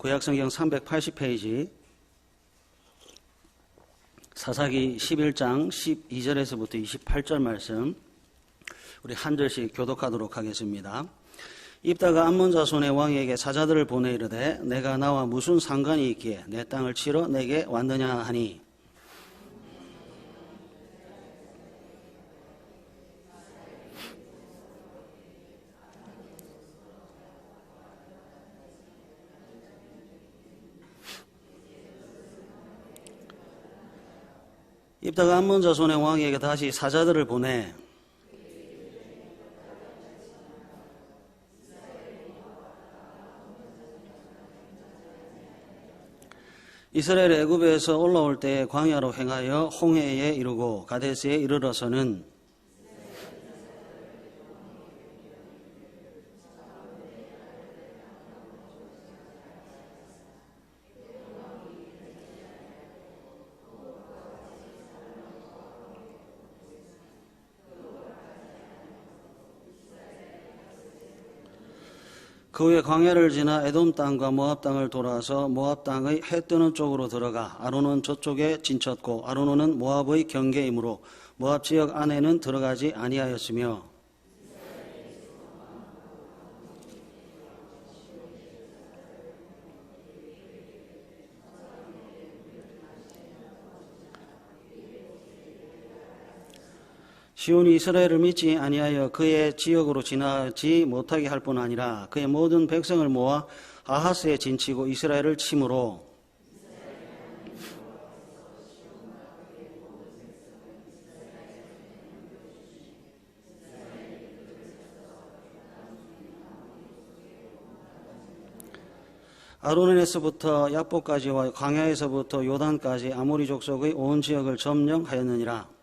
구약성경 380페이지 사사기 11장 12절에서부터 28절 말씀 우리 한 절씩 교독하도록 하겠습니다. 입다가 암몬 자손의 왕에게 사자들을 보내 이르되 내가 나와 무슨 상관이 있기에 내 땅을 치러 내게 왔느냐 하니 입다가 암몬 자손의 왕에게 다시 사자들을 보내 이스라엘 애굽에서 올라올 때 광야로 행하여 홍해에 이르고 가데스에 이르러서는 그 후에 광야를 지나 에돔 땅과 모압 땅을 돌아서 모압 땅의 해 뜨는 쪽으로 들어가 아르논 저쪽에 진쳤고 아르논은 모압의 경계이므로 모압 지역 안에는 들어가지 아니하였으며 시온이 이스라엘을 믿지 아니하여 그의 지역으로 지나지 못하게 할 뿐 아니라 그의 모든 백성을 모아 아하스에 진치고 이스라엘을 침으로 아르논에서부터 야복까지와 광야에서부터 요단까지 아모리 족속의 온 지역을 점령하였느니라.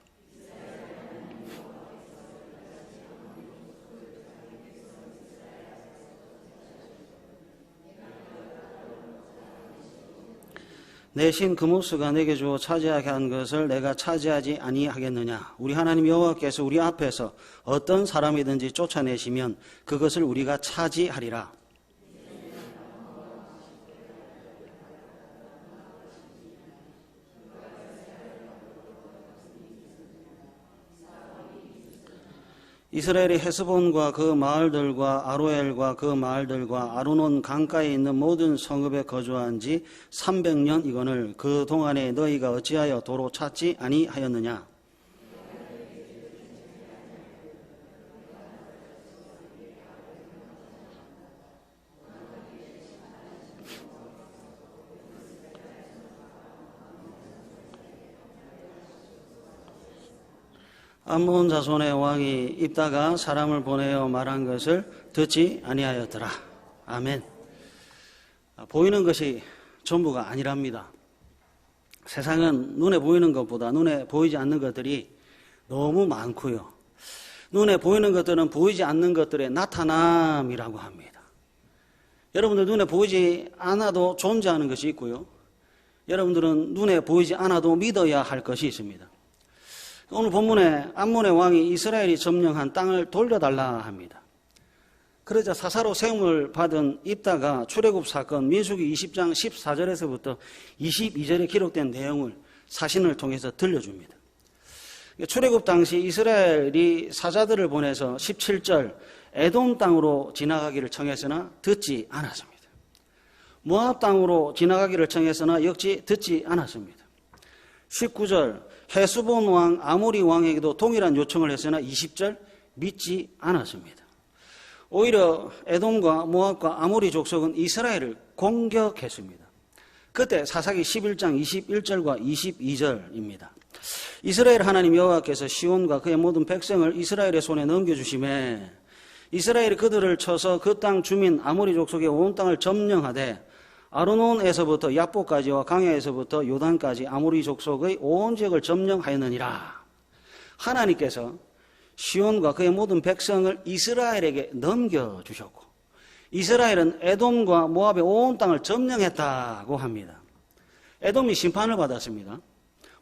내 신 그모스가 내게 주어 차지하게 한 것을 내가 차지하지 아니하겠느냐. 우리 하나님 여호와께서 우리 앞에서 어떤 사람이든지 쫓아내시면 그것을 우리가 차지하리라. 이스라엘이 헤스본과 그 마을들과 아로엘과 그 마을들과 아르논 강가에 있는 모든 성읍에 거주한 지 300년 이거늘 그 동안에 너희가 어찌하여 도로 찾지 아니하였느냐. 암몬 자손의 왕이 입다가 사람을 보내어 말한 것을 듣지 아니하였더라. 아멘. 보이는 것이 전부가 아니랍니다. 세상은 눈에 보이는 것보다 눈에 보이지 않는 것들이 너무 많고요. 눈에 보이는 것들은 보이지 않는 것들의 나타남이라고 합니다. 여러분들 눈에 보이지 않아도 존재하는 것이 있고요. 여러분들은 눈에 보이지 않아도 믿어야 할 것이 있습니다. 오늘 본문에 암몬의 왕이 이스라엘이 점령한 땅을 돌려달라 합니다. 그러자 사사로 세움을 받은 입다가 출애굽 사건 민수기 20장 14절에서부터 22절에 기록된 내용을 사신을 통해서 들려줍니다. 출애굽 당시 이스라엘이 사자들을 보내서 17절 에돔 땅으로 지나가기를 청했으나 듣지 않았습니다. 모압 땅으로 지나가기를 청했으나 역시 듣지 않았습니다. 19절 헤스본 왕 아모리 왕에게도 동일한 요청을 했으나 20절 믿지 않았습니다. 오히려 에돔과 모압과 아모리 족속은 이스라엘을 공격했습니다. 그때 사사기 11장 21절과 22절입니다. 이스라엘 하나님 여호와께서 시온과 그의 모든 백성을 이스라엘의 손에 넘겨주심에 이스라엘이 그들을 쳐서 그 땅 주민 아모리 족속의 온 땅을 점령하되 아르논에서부터 야복까지와 강야에서부터 요단까지 아모리 족속의 온 지역을 점령하였느니라. 하나님께서 시온과 그의 모든 백성을 이스라엘에게 넘겨주셨고 이스라엘은 에돔과 모압의 온 땅을 점령했다고 합니다. 에돔이 심판을 받았습니다.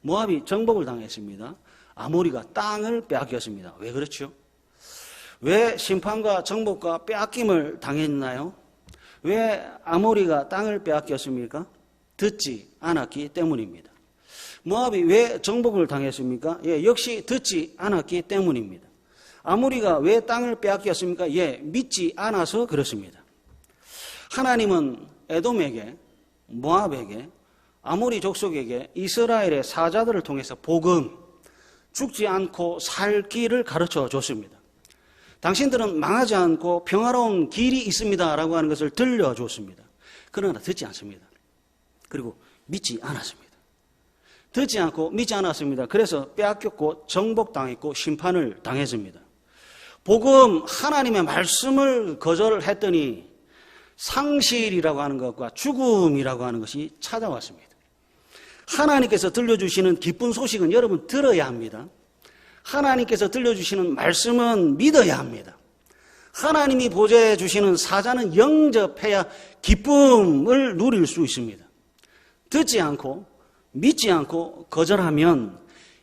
모압이 정복을 당했습니다. 아모리가 땅을 빼앗겼습니다. 왜 그렇죠? 왜 심판과 정복과 빼앗김을 당했나요? 왜 아모리가 땅을 빼앗겼습니까? 듣지 않았기 때문입니다. 모압이 왜 정복을 당했습니까? 역시 듣지 않았기 때문입니다. 아모리가 왜 땅을 빼앗겼습니까? 믿지 않아서 그렇습니다. 하나님은 에돔에게, 모압에게, 아모리 족속에게 이스라엘의 사자들을 통해서 복음, 죽지 않고 살 길을 가르쳐 줬습니다. 당신들은 망하지 않고 평화로운 길이 있습니다 라고 하는 것을 들려줬습니다. 그러나 듣지 않습니다. 그리고 믿지 않았습니다. 듣지 않고 믿지 않았습니다. 그래서 빼앗겼고 정복당했고 심판을 당했습니다. 복음, 하나님의 말씀을 거절했더니 상실이라고 하는 것과 죽음이라고 하는 것이 찾아왔습니다. 하나님께서 들려주시는 기쁜 소식은 여러분 들어야 합니다. 하나님께서 들려주시는 말씀은 믿어야 합니다. 하나님이 보좌해 주시는 사자는 영접해야 기쁨을 누릴 수 있습니다. 듣지 않고 믿지 않고 거절하면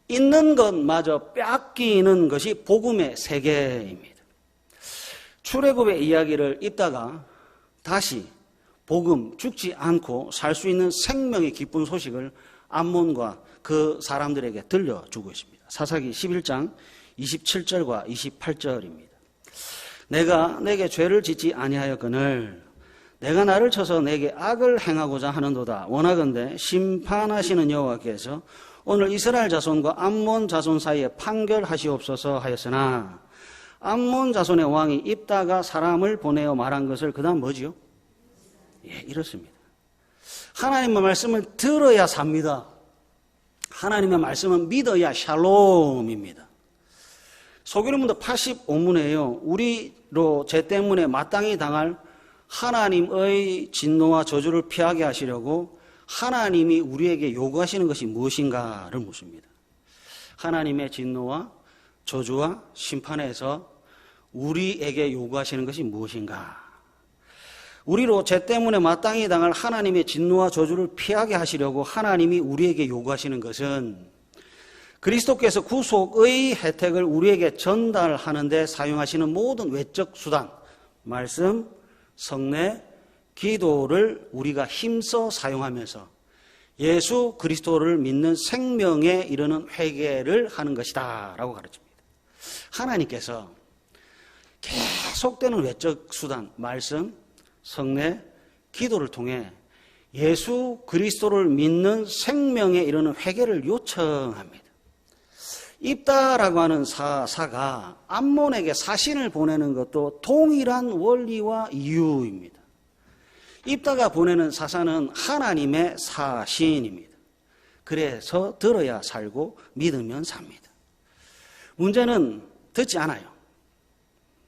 있는 것마저 뺏기는 것이 복음의 세계입니다. 출애굽의 이야기를 읽다가 다시 복음, 죽지 않고 살 수 있는 생명의 기쁜 소식을 암몬과 그 사람들에게 들려주고 있습니다. 사사기 11장 27절과 28절입니다. 내가 내게 죄를 짓지 아니하였거늘 내가 나를 쳐서 내게 악을 행하고자 하는도다. 원하건대 심판하시는 여호와께서 오늘 이스라엘 자손과 암몬 자손 사이에 판결하시옵소서 하였으나 암몬 자손의 왕이 입다가 사람을 보내어 말한 것을 그 다음 뭐지요? 이렇습니다. 하나님의 말씀을 들어야 삽니다. 하나님의 말씀은 믿어야 샬롬입니다. 소규문도 85문에요. 우리로 죄 때문에 마땅히 당할 하나님의 진노와 저주를 피하게 하시려고 하나님이 우리에게 요구하시는 것이 무엇인가를 묻습니다. 하나님의 진노와 저주와 심판에서 우리에게 요구하시는 것이 무엇인가? 우리로 죄 때문에 마땅히 당할 하나님의 진노와 저주를 피하게 하시려고 하나님이 우리에게 요구하시는 것은 그리스도께서 구속의 혜택을 우리에게 전달하는 데 사용하시는 모든 외적 수단, 말씀, 성례, 기도를 우리가 힘써 사용하면서 예수 그리스도를 믿는 생명에 이르는 회개를 하는 것이다 라고 가르칩니다. 하나님께서 계속되는 외적 수단, 말씀, 성례, 기도를 통해 예수 그리스도를 믿는 생명에 이르는 회개를 요청합니다. 입다라고 하는 사사가 암몬에게 사신을 보내는 것도 동일한 원리와 이유입니다. 입다가 보내는 사사는 하나님의 사신입니다. 그래서 들어야 살고 믿으면 삽니다. 문제는 듣지 않아요.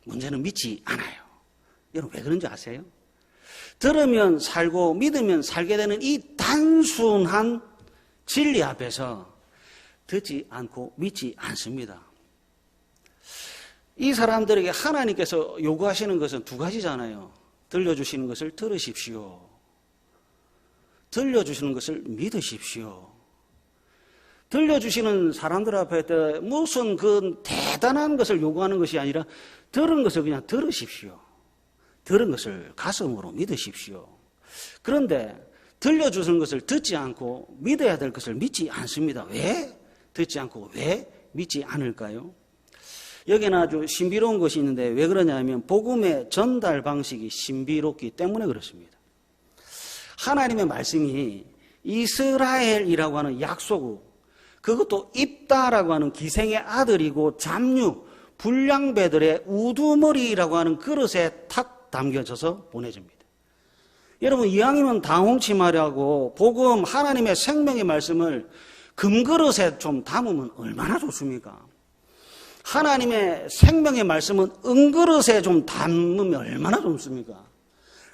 문제는 믿지 않아요. 여러분 왜 그런지 아세요? 들으면 살고 믿으면 살게 되는 이 단순한 진리 앞에서 듣지 않고 믿지 않습니다. 이 사람들에게 하나님께서 요구하시는 것은 두 가지잖아요. 들려주시는 것을 들으십시오. 들려주시는 것을 믿으십시오. 들려주시는 사람들 앞에 무슨 그 대단한 것을 요구하는 것이 아니라 들은 것을 그냥 들으십시오. 들은 것을 가슴으로 믿으십시오. 그런데 들려주는 것을 듣지 않고 믿어야 될 것을 믿지 않습니다. 왜 듣지 않고 왜 믿지 않을까요? 여기는 아주 신비로운 것이 있는데 왜 그러냐면 복음의 전달 방식이 신비롭기 때문에 그렇습니다. 하나님의 말씀이 이스라엘이라고 하는 약소국, 그것도 입다라고 하는 기생의 아들이고 잡류, 불량배들의 우두머리라고 하는 그릇에 탁 담겨져서 보내집니다. 여러분 이왕이면 당홍치 말하고 복음 하나님의 생명의 말씀을 금그릇에 좀 담으면 얼마나 좋습니까? 하나님의 생명의 말씀은 은그릇에 좀 담으면 얼마나 좋습니까?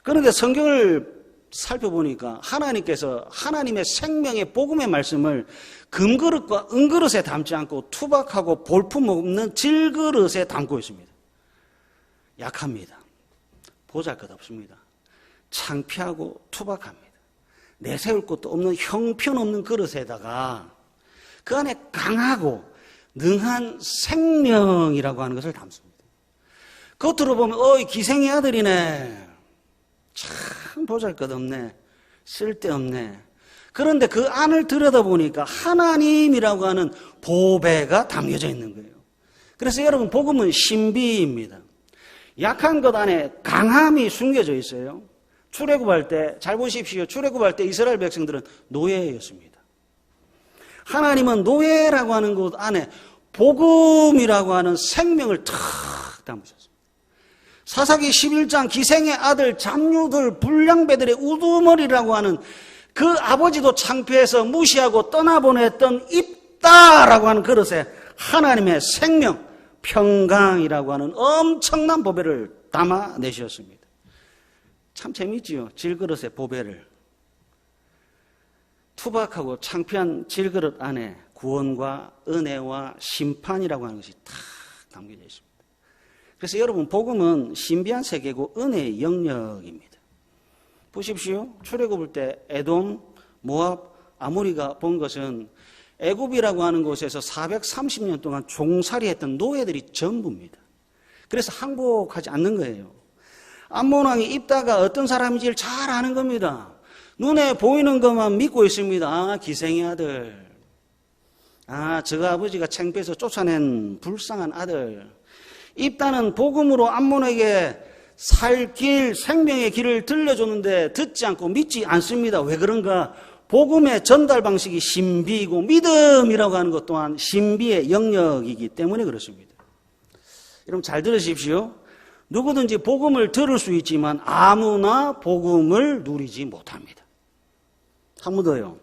그런데 성경을 살펴보니까 하나님께서 하나님의 생명의 복음의 말씀을 금그릇과 은그릇에 담지 않고 투박하고 볼품없는 질그릇에 담고 있습니다. 약합니다. 보잘것없습니다. 창피하고 투박합니다. 내세울 것도 없는 형편없는 그릇에다가 그 안에 강하고 능한 생명이라고 하는 것을 담습니다. 겉으로 보면 기생의 아들이네. 참 보잘것없네, 쓸데없네. 그런데 그 안을 들여다보니까 하나님이라고 하는 보배가 담겨져 있는 거예요. 그래서 여러분, 복음은 신비입니다. 약한 것 안에 강함이 숨겨져 있어요. 출애굽할 때, 잘 보십시오. 출애굽할 때 이스라엘 백성들은 노예였습니다. 하나님은 노예라고 하는 것 안에 복음이라고 하는 생명을 탁 담으셨습니다. 사사기 11장 기생의 아들 잡류들 불량배들의 우두머리라고 하는 그 아버지도 창피해서 무시하고 떠나보냈던 입다라고 하는 그릇에 하나님의 생명, 평강이라고 하는 엄청난 보배를 담아내셨습니다. 참 재미있지요. 질그릇의 보배를. 투박하고 창피한 질그릇 안에 구원과 은혜와 심판이라고 하는 것이 탁 담겨져 있습니다. 그래서 여러분, 복음은 신비한 세계고 은혜의 영역입니다. 보십시오. 출애굽을 때 에돔, 모압, 아모리가 본 것은 애굽이라고 하는 곳에서 430년 동안 종살이했던 노예들이 전부입니다. 그래서 항복하지 않는 거예요. 암몬 왕이 입다가 어떤 사람인지를 잘 아는 겁니다. 눈에 보이는 것만 믿고 있습니다. 아, 기생의 아들. 아, 저 아버지가 창피해서 쫓아낸 불쌍한 아들. 입다는 복음으로 암몬에게 살 길, 생명의 길을 들려줬는데 듣지 않고 믿지 않습니다. 왜 그런가? 복음의 전달 방식이 신비이고 믿음이라고 하는 것 또한 신비의 영역이기 때문에 그렇습니다. 여러분 잘 들으십시오. 누구든지 복음을 들을 수 있지만 아무나 복음을 누리지 못합니다. 한 번 더요.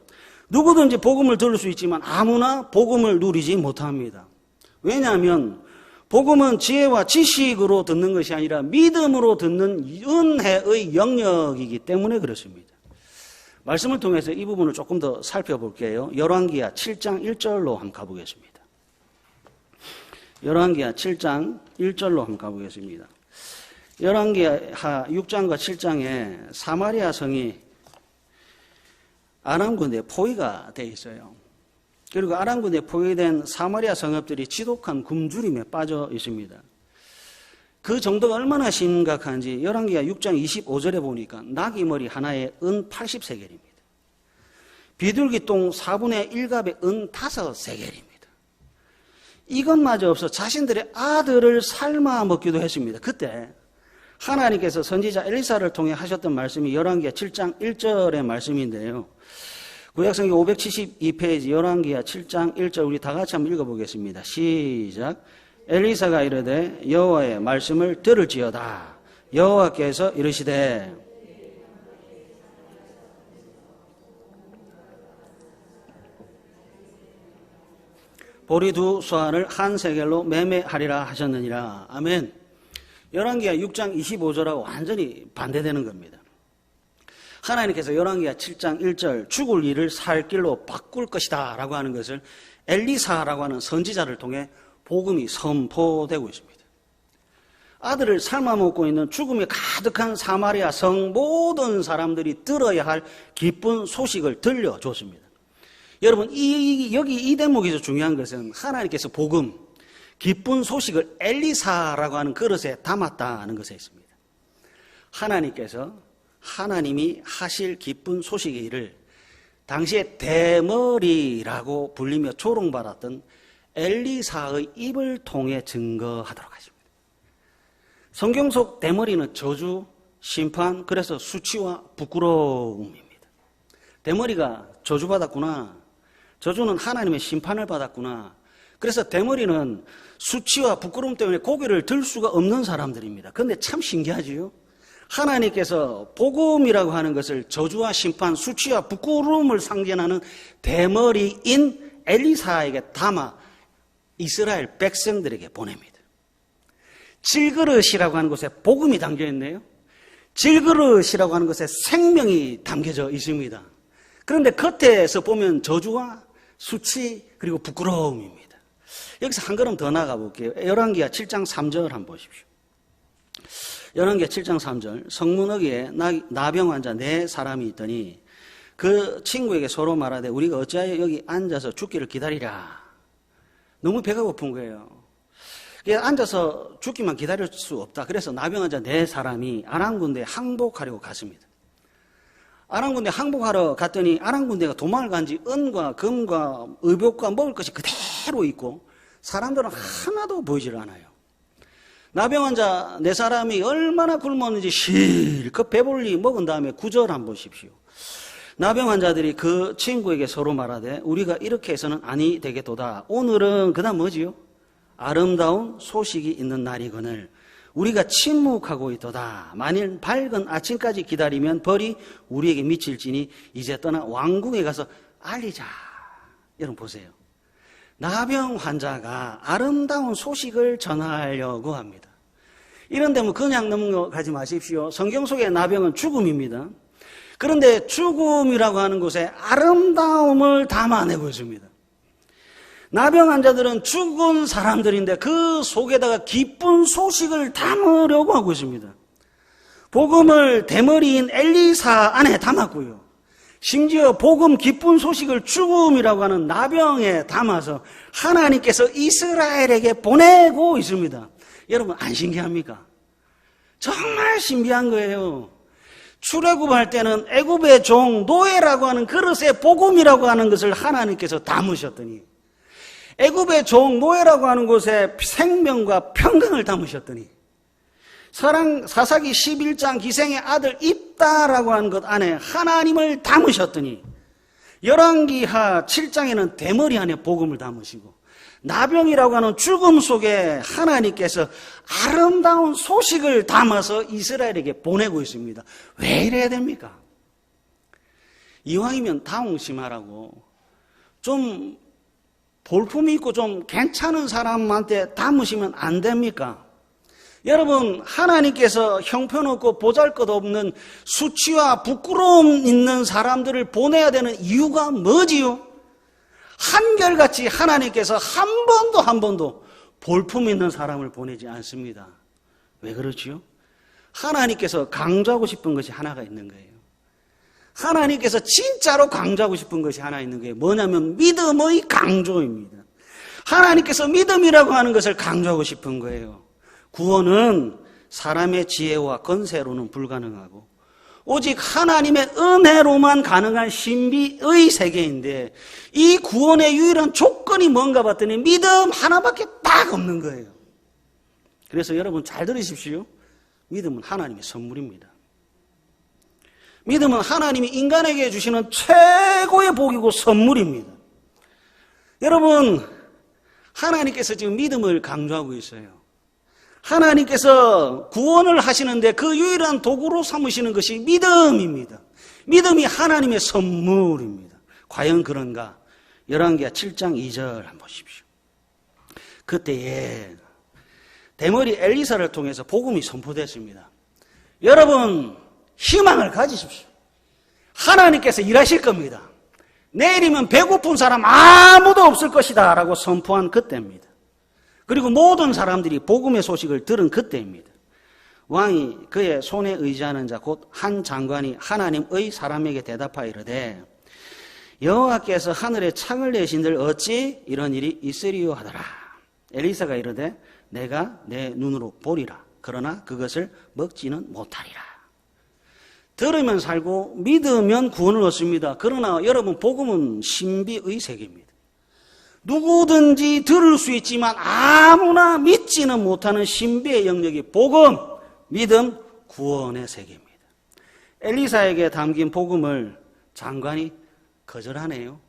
누구든지 복음을 들을 수 있지만 아무나 복음을 누리지 못합니다. 왜냐하면 복음은 지혜와 지식으로 듣는 것이 아니라 믿음으로 듣는 은혜의 영역이기 때문에 그렇습니다. 말씀을 통해서 이 부분을 조금 더 살펴볼게요. 열왕기하 7장 1절로 한번 가보겠습니다. 열왕기하 7장 1절로 한번 가보겠습니다. 열왕기하 6장과 7장에 사마리아 성이 아람 군대에 포위가 되어 있어요. 그리고 아람 군대에 포위된 사마리아 성읍들이 지독한 굶주림에 빠져 있습니다. 그 정도가 얼마나 심각한지 열왕기하 6장 25절에 보니까 나귀 머리 하나에 은 80세겔입니다. 비둘기 똥 4분의 1갑에 은 5세겔입니다. 이것마저 없어 자신들의 아들을 삶아 먹기도 했습니다. 그때 하나님께서 선지자 엘리사를 통해 하셨던 말씀이 열왕기하 7장 1절의 말씀인데요. 구약성경 572페이지 열왕기하 7장 1절 우리 다 같이 한번 읽어보겠습니다. 시작. 엘리사가 이르되 여호와의 말씀을 들을지어다. 여호와께서 이르시되 보리 2쏘알을 한 세겔로 매매하리라 하셨느니라. 아멘. 열왕기하 6장 25절하고 완전히 반대되는 겁니다. 하나님께서 열왕기하 7장 1절 죽을 일을 살 길로 바꿀 것이다 라고 하는 것을 엘리사라고 하는 선지자를 통해 복음이 선포되고 있습니다. 아들을 삶아먹고 있는 죽음이 가득한 사마리아 성 모든 사람들이 들어야 할 기쁜 소식을 들려줬습니다. 여러분 여기 이 대목에서 중요한 것은 하나님께서 복음, 기쁜 소식을 엘리사라고 하는 그릇에 담았다는 것에 있습니다. 하나님이 하실 기쁜 소식의 일을 당시에 대머리라고 불리며 조롱받았던 엘리사의 입을 통해 증거하도록 하십니다. 성경 속 대머리는 저주, 심판, 그래서 수치와 부끄러움입니다. 대머리가 저주받았구나. 저주는 하나님의 심판을 받았구나. 그래서 대머리는 수치와 부끄러움 때문에 고개를 들 수가 없는 사람들입니다. 그런데 참 신기하지요. 하나님께서 복음이라고 하는 것을 저주와 심판, 수치와 부끄러움을 상징하는 대머리인 엘리사에게 담아 이스라엘 백성들에게 보냅니다. 질그릇이라고 하는 곳에 복음이 담겨 있네요. 질그릇이라고 하는 곳에 생명이 담겨져 있습니다. 그런데 겉에서 보면 저주와 수치 그리고 부끄러움입니다. 여기서 한 걸음 더 나가 볼게요. 열왕기하 7장 3절 한번 보십시오. 열왕기하 7장 3절 성문어기에 나병 환자 4사람이 있더니 그 친구에게 서로 말하되 우리가 어찌하여 여기 앉아서 죽기를 기다리라. 너무 배가 고픈 거예요. 앉아서 죽기만 기다릴 수 없다. 그래서 나병환자 4사람이 아람군대에 항복하려고 갔습니다. 아람군대 항복하러 갔더니 아람군대가 도망을 간지 은과 금과 의복과 먹을 것이 그대로 있고 사람들은 하나도 보이질 않아요. 나병환자 4사람이 얼마나 굶었는지 실컷 배불리 먹은 다음에 9절 한번 보십시오. 나병환자들이 그 친구에게 서로 말하되 우리가 이렇게 해서는 아니 되겠도다. 오늘은 그다음 뭐지요? 아름다운 소식이 있는 날이거늘 우리가 침묵하고 있도다. 만일 밝은 아침까지 기다리면 벌이 우리에게 미칠지니 이제 떠나 왕궁에 가서 알리자. 여러분 보세요. 나병 환자가 아름다운 소식을 전하려고 합니다. 이런 데면 그냥 넘어가지 마십시오. 성경 속의 나병은 죽음입니다. 그런데 죽음이라고 하는 곳에 아름다움을 담아내고 있습니다. 나병 환자들은 죽은 사람들인데 그 속에다가 기쁜 소식을 담으려고 하고 있습니다. 복음을 대머리인 엘리사 안에 담았고요. 심지어 복음 기쁜 소식을 죽음이라고 하는 나병에 담아서 하나님께서 이스라엘에게 보내고 있습니다. 여러분 안 신기합니까? 정말 신비한 거예요. 출애굽할 때는 애굽의 종 노예라고 하는 그릇에 복음이라고 하는 것을 하나님께서 담으셨더니 애굽의 종 노예라고 하는 곳에 생명과 평강을 담으셨더니 사사기 11장 기생의 아들 입다라고 하는 것 안에 하나님을 담으셨더니 열왕기하 7장에는 대머리 안에 복음을 담으시고 나병이라고 하는 죽음 속에 하나님께서 아름다운 소식을 담아서 이스라엘에게 보내고 있습니다. 왜 이래야 됩니까? 이왕이면 다홍심하라고 좀 볼품이 있고 좀 괜찮은 사람한테 담으시면 안 됩니까? 여러분 하나님께서 형편없고 보잘것없는 수치와 부끄러움 있는 사람들을 보내야 되는 이유가 뭐지요? 한결같이 하나님께서 한 번도 볼품 있는 사람을 보내지 않습니다. 왜 그렇지요? 하나님께서 강조하고 싶은 것이 하나가 있는 거예요. 하나님께서 진짜로 강조하고 싶은 것이 하나 있는 거예요. 뭐냐면 믿음의 강조입니다. 하나님께서 믿음이라고 하는 것을 강조하고 싶은 거예요. 구원은 사람의 지혜와 건세로는 불가능하고 오직 하나님의 은혜로만 가능한 신비의 세계인데 이 구원의 유일한 조건이 뭔가 봤더니 믿음 하나밖에 딱 없는 거예요. 그래서 여러분 잘 들으십시오. 믿음은 하나님의 선물입니다. 믿음은 하나님이 인간에게 주시는 최고의 복이고 선물입니다. 여러분 하나님께서 지금 믿음을 강조하고 있어요. 하나님께서 구원을 하시는데 그 유일한 도구로 삼으시는 것이 믿음입니다. 믿음이 하나님의 선물입니다. 과연 그런가? 열왕기하 7장 2절 한번 보십시오. 그때에 대머리 엘리사를 통해서 복음이 선포됐습니다. 여러분 희망을 가지십시오. 하나님께서 일하실 겁니다. 내일이면 배고픈 사람 아무도 없을 것이다 라고 선포한 그때입니다. 그리고 모든 사람들이 복음의 소식을 들은 그때입니다. 왕이 그의 손에 의지하는 자 곧 한 장관이 하나님의 사람에게 대답하여 이르되 여호와께서 하늘에 창을 내신들 어찌 이런 일이 있으리요 하더라. 엘리사가 이르되 내가 내 눈으로 보리라. 그러나 그것을 먹지는 못하리라. 들으면 살고 믿으면 구원을 얻습니다. 그러나 여러분 복음은 신비의 세계입니다. 누구든지 들을 수 있지만 아무나 믿지는 못하는 신비의 영역이 복음, 믿음, 구원의 세계입니다. 엘리사에게 담긴 복음을 장관이 거절하네요.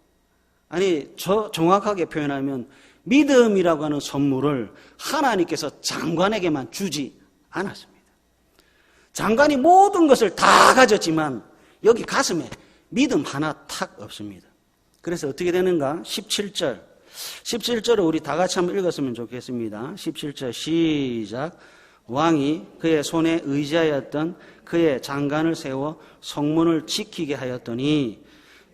아니 정확하게 표현하면 믿음이라고 하는 선물을 하나님께서 장관에게만 주지 않았습니다. 장관이 모든 것을 다 가졌지만 여기 가슴에 믿음 하나 탁 없습니다. 그래서 어떻게 되는가? 17절을 우리 다 같이 한번 읽었으면 좋겠습니다. 17절 시작. 왕이 그의 손에 의지하였던 그의 장관을 세워 성문을 지키게 하였더니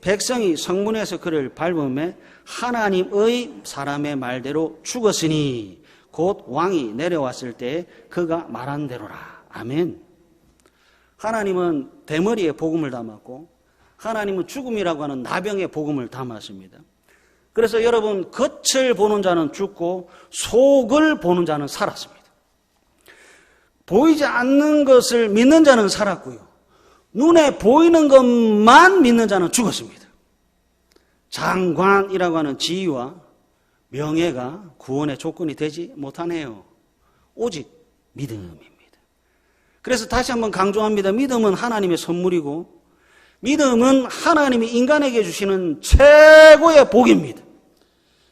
백성이 성문에서 그를 밟음에 하나님의 사람의 말대로 죽었으니 곧 왕이 내려왔을 때에 그가 말한 대로라. 아멘. 하나님은 대머리에 복음을 담았고 하나님은 죽음이라고 하는 나병의 복음을 담았습니다. 그래서 여러분, 겉을 보는 자는 죽고 속을 보는 자는 살았습니다. 보이지 않는 것을 믿는 자는 살았고요. 눈에 보이는 것만 믿는 자는 죽었습니다. 장관이라고 하는 지위와 명예가 구원의 조건이 되지 못하네요. 오직 믿음입니다. 그래서 다시 한번 강조합니다. 믿음은 하나님의 선물이고 믿음은 하나님이 인간에게 주시는 최고의 복입니다.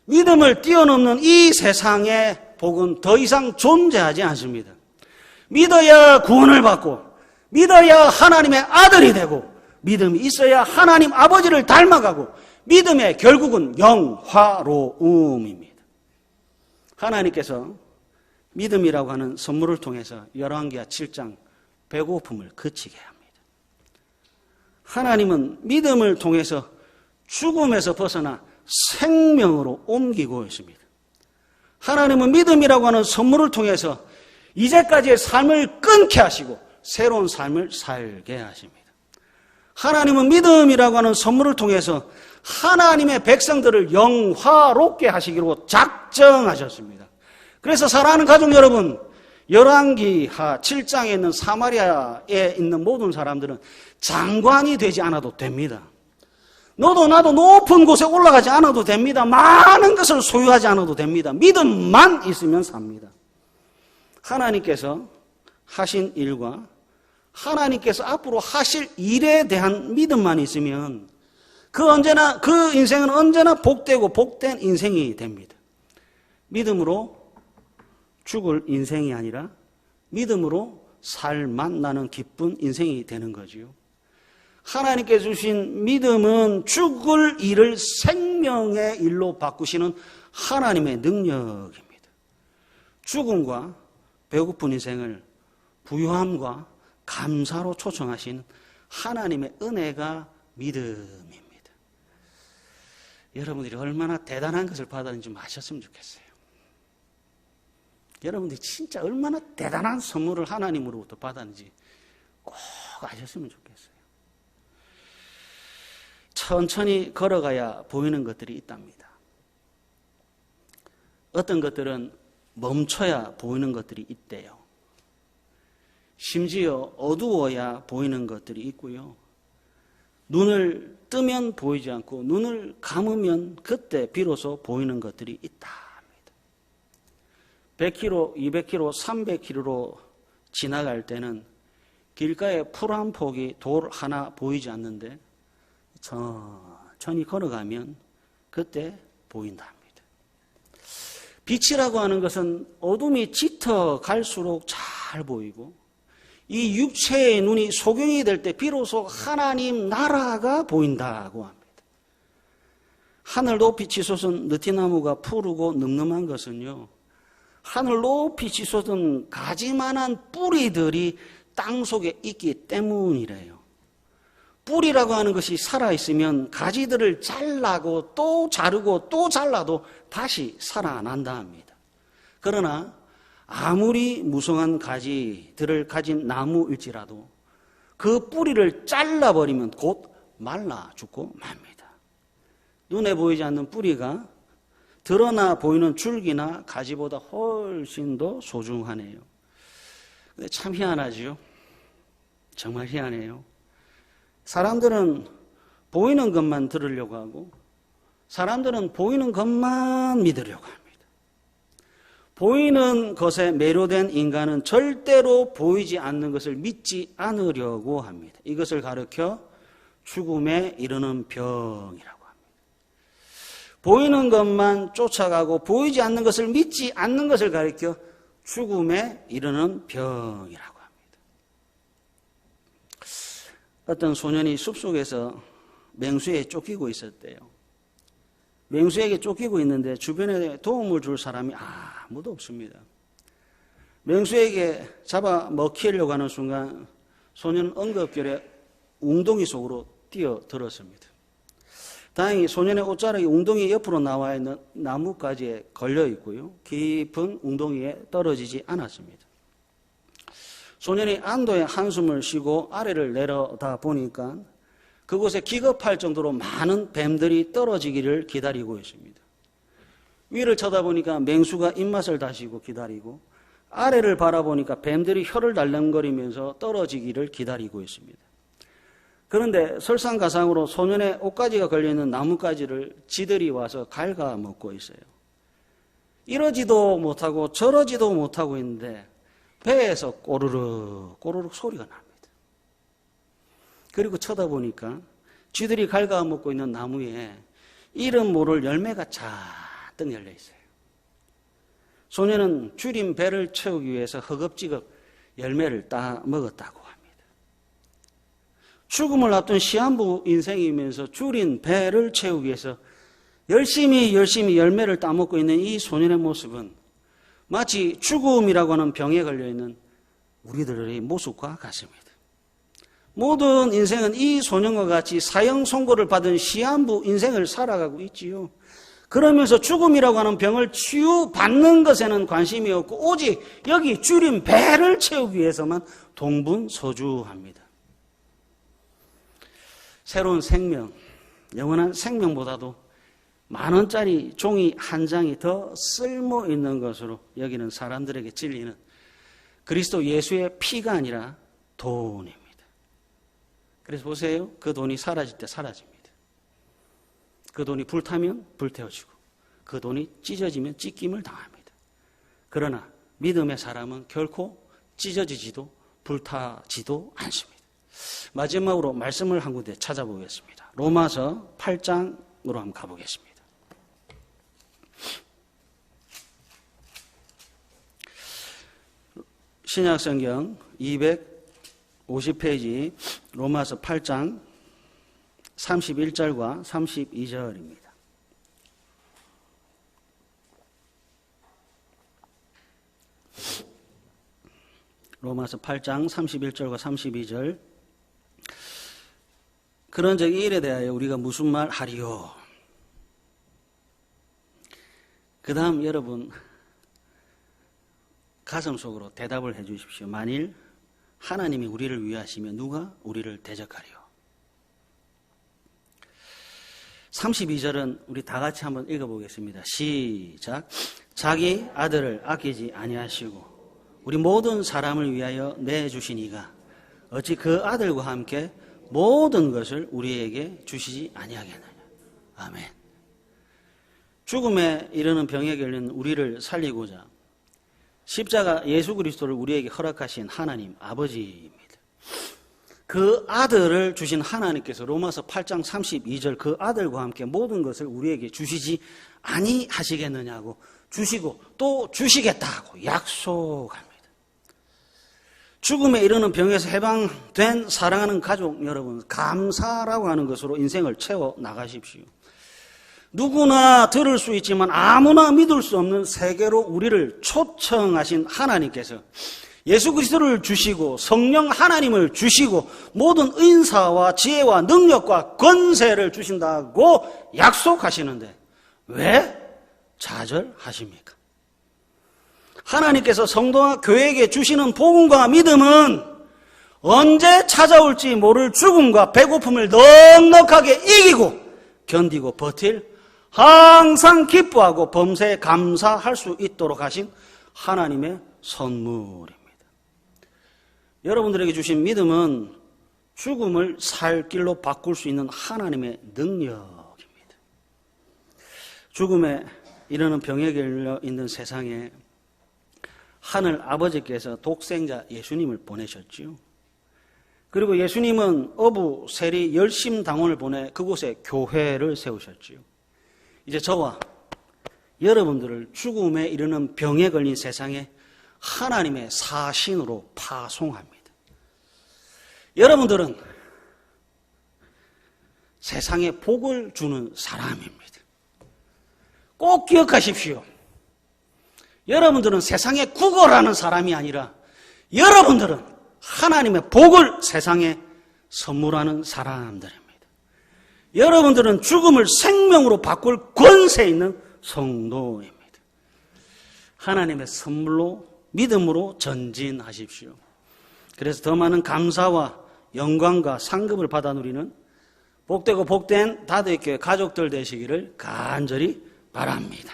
믿음을 뛰어넘는 이 세상의 복은 더 이상 존재하지 않습니다. 믿어야 구원을 받고 믿어야 하나님의 아들이 되고 믿음이 있어야 하나님 아버지를 닮아가고 믿음의 결국은 영화로움입니다. 하나님께서 믿음이라고 하는 선물을 통해서 열왕기하 7장 배고픔을 그치게 합니다. 하나님은 믿음을 통해서 죽음에서 벗어나 생명으로 옮기고 있습니다. 하나님은 믿음이라고 하는 선물을 통해서 이제까지의 삶을 끊게 하시고 새로운 삶을 살게 하십니다. 하나님은 믿음이라고 하는 선물을 통해서 하나님의 백성들을 영화롭게 하시기로 작정하셨습니다. 그래서 사랑하는 가족 여러분, 열왕기하 7장에 있는 사마리아에 있는 모든 사람들은 장관이 되지 않아도 됩니다. 너도 나도 높은 곳에 올라가지 않아도 됩니다. 많은 것을 소유하지 않아도 됩니다. 믿음만 있으면 삽니다. 하나님께서 하신 일과 하나님께서 앞으로 하실 일에 대한 믿음만 있으면 그 인생은 언제나 복되고 복된 인생이 됩니다. 믿음으로 죽을 인생이 아니라 믿음으로 살만 나는 기쁜 인생이 되는 거지요. 하나님께 주신 믿음은 죽을 일을 생명의 일로 바꾸시는 하나님의 능력입니다. 죽음과 배고픈 인생을 부유함과 감사로 초청하신 하나님의 은혜가 믿음입니다. 여러분들이 얼마나 대단한 것을 받았는지 좀 아셨으면 좋겠어요. 여러분들이 진짜 얼마나 대단한 선물을 하나님으로부터 받았는지 꼭 아셨으면 좋겠어요. 천천히 걸어가야 보이는 것들이 있답니다. 어떤 것들은 멈춰야 보이는 것들이 있대요. 심지어 어두워야 보이는 것들이 있고요. 눈을 뜨면 보이지 않고 눈을 감으면 그때 비로소 보이는 것들이 있다 합니다. 100km, 200km, 300km로 지나갈 때는 길가에 풀 한 폭이 돌 하나 보이지 않는데 천천히 걸어가면 그때 보인다 합니다. 빛이라고 하는 것은 어둠이 짙어 갈수록 잘 보이고 이 육체의 눈이 소경이 될 때 비로소 하나님 나라가 보인다고 합니다. 하늘 높이 치솟은 느티나무가 푸르고 늠름한 것은요, 하늘 높이 치솟은 가지만한 뿌리들이 땅 속에 있기 때문이래요. 뿌리라고 하는 것이 살아있으면 가지들을 잘라고 또 자르고 또 잘라도 다시 살아난다 합니다. 그러나 아무리 무성한 가지들을 가진 나무일지라도 그 뿌리를 잘라버리면 곧 말라 죽고 맙니다. 눈에 보이지 않는 뿌리가 드러나 보이는 줄기나 가지보다 훨씬 더 소중하네요. 근데 참 희한하지요? 정말 희한해요. 사람들은 보이는 것만 들으려고 하고 사람들은 보이는 것만 믿으려고 합니다. 보이는 것에 매료된 인간은 절대로 보이지 않는 것을 믿지 않으려고 합니다. 이것을 가르쳐 죽음에 이르는 병이라고 합니다. 보이는 것만 쫓아가고 보이지 않는 것을 믿지 않는 것을 가르쳐 죽음에 이르는 병이라고 합니다. 어떤 소년이 숲속에서 맹수에 쫓기고 있었대요. 맹수에게 쫓기고 있는데 주변에 도움을 줄 사람이 아무도 없습니다. 맹수에게 잡아 먹히려고 하는 순간 소년은 응급결에 웅덩이 속으로 뛰어들었습니다. 다행히 소년의 옷자락이 웅덩이 옆으로 나와 있는 나뭇가지에 걸려 있고요. 깊은 웅덩이에 떨어지지 않았습니다. 소년이 안도의 한숨을 쉬고 아래를 내려다 보니까 그 그곳에 기겁할 정도로 많은 뱀들이 떨어지기를 기다리고 있습니다. 위를 쳐다보니까 맹수가 입맛을 다시고 기다리고, 아래를 바라보니까 뱀들이 혀를 달랑거리면서 떨어지기를 기다리고 있습니다. 그런데 설상가상으로 소년의 옷가지가 걸려있는 나뭇가지를 지들이 와서 갉아먹고 있어요. 이러지도 못하고 저러지도 못하고 있는데 배에서 꼬르륵 꼬르륵 소리가 납니다. 그리고 쳐다보니까 쥐들이 갉아먹고 있는 나무에 이름 모를 열매가 잔뜩 열려 있어요. 소년은 줄인 배를 채우기 위해서 허겁지겁 열매를 따 먹었다고 합니다. 죽음을 앞둔 시한부 인생이면서 줄인 배를 채우기 위해서 열심히 열매를 따먹고 있는 이 소년의 모습은 마치 죽음이라고 하는 병에 걸려있는 우리들의 모습과 같습니다. 모든 인생은 이 소년과 같이 사형 선고를 받은 시한부 인생을 살아가고 있지요. 그러면서 죽음이라고 하는 병을 치유받는 것에는 관심이 없고 오직 여기 줄인 배를 채우기 위해서만 동분서주합니다. 새로운 생명, 영원한 생명보다도 10,000원짜리 종이 한 장이 더 쓸모 있는 것으로 여기는 사람들에게 진리는 그리스도 예수의 피가 아니라 돈입니다. 그래서 보세요. 그 돈이 사라질 때 사라집니다. 그 돈이 불타면 불태워지고 그 돈이 찢어지면 찢김을 당합니다. 그러나 믿음의 사람은 결코 찢어지지도 불타지도 않습니다. 마지막으로 말씀을 한 군데 찾아보겠습니다. 로마서 8장으로 한번 가보겠습니다. 신약성경 250페이지 로마서 8장 31절과 32절입니다. 로마서 8장 31절과 32절. 그런즉 이 일에 대하여 우리가 무슨 말 하리요? 그 다음 여러분 가슴속으로 대답을 해 주십시오. 만일 하나님이 우리를 위하시면 누가 우리를 대적하리요? 32절은 우리 다 같이 한번 읽어보겠습니다. 시작. 자기 아들을 아끼지 아니하시고 우리 모든 사람을 위하여 내주신 이가 어찌 그 아들과 함께 모든 것을 우리에게 주시지 아니하겠느냐. 아멘. 죽음에 이르는 병에 걸린 우리를 살리고자 십자가 예수 그리스도를 우리에게 허락하신 하나님 아버지입니다. 그 아들을 주신 하나님께서 로마서 8장 32절 그 아들과 함께 모든 것을 우리에게 주시지 아니하시겠느냐고 주시고 또 주시겠다고 약속합니다. 죽음에 이르는 병에서 해방된 사랑하는 가족 여러분, 감사라고 하는 것으로 인생을 채워 나가십시오. 누구나 들을 수 있지만 아무나 믿을 수 없는 세계로 우리를 초청하신 하나님께서 예수 그리스도를 주시고 성령 하나님을 주시고 모든 은사와 지혜와 능력과 권세를 주신다고 약속하시는데 왜 좌절하십니까? 하나님께서 성도와 교회에게 주시는 복음과 믿음은 언제 찾아올지 모를 죽음과 배고픔을 넉넉하게 이기고 견디고 버틸 항상 기뻐하고 범사에 감사할 수 있도록 하신 하나님의 선물입니다. 여러분들에게 주신 믿음은 죽음을 살 길로 바꿀 수 있는 하나님의 능력입니다. 죽음에 이르는 병에 걸려 있는 세상에 하늘 아버지께서 독생자 예수님을 보내셨지요. 그리고 예수님은 어부 세리 열심당원을 보내 그곳에 교회를 세우셨지요. 이제 저와 여러분들을 죽음에 이르는 병에 걸린 세상에 하나님의 사신으로 파송합니다. 여러분들은 세상에 복을 주는 사람입니다. 꼭 기억하십시오. 여러분들은 세상에 구걸하는 사람이 아니라 여러분들은 하나님의 복을 세상에 선물하는 사람들입니다. 여러분들은 죽음을 생명으로 바꿀 권세 있는 성도입니다. 하나님의 선물로 믿음으로 전진하십시오. 그래서 더 많은 감사와 영광과 상급을 받아 누리는 복되고 복된 다도익교회 가족들 되시기를 간절히 바랍니다.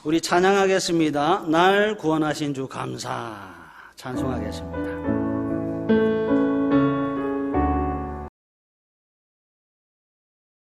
우리 찬양하겠습니다. 날 구원하신 주 감사. 찬송하겠습니다.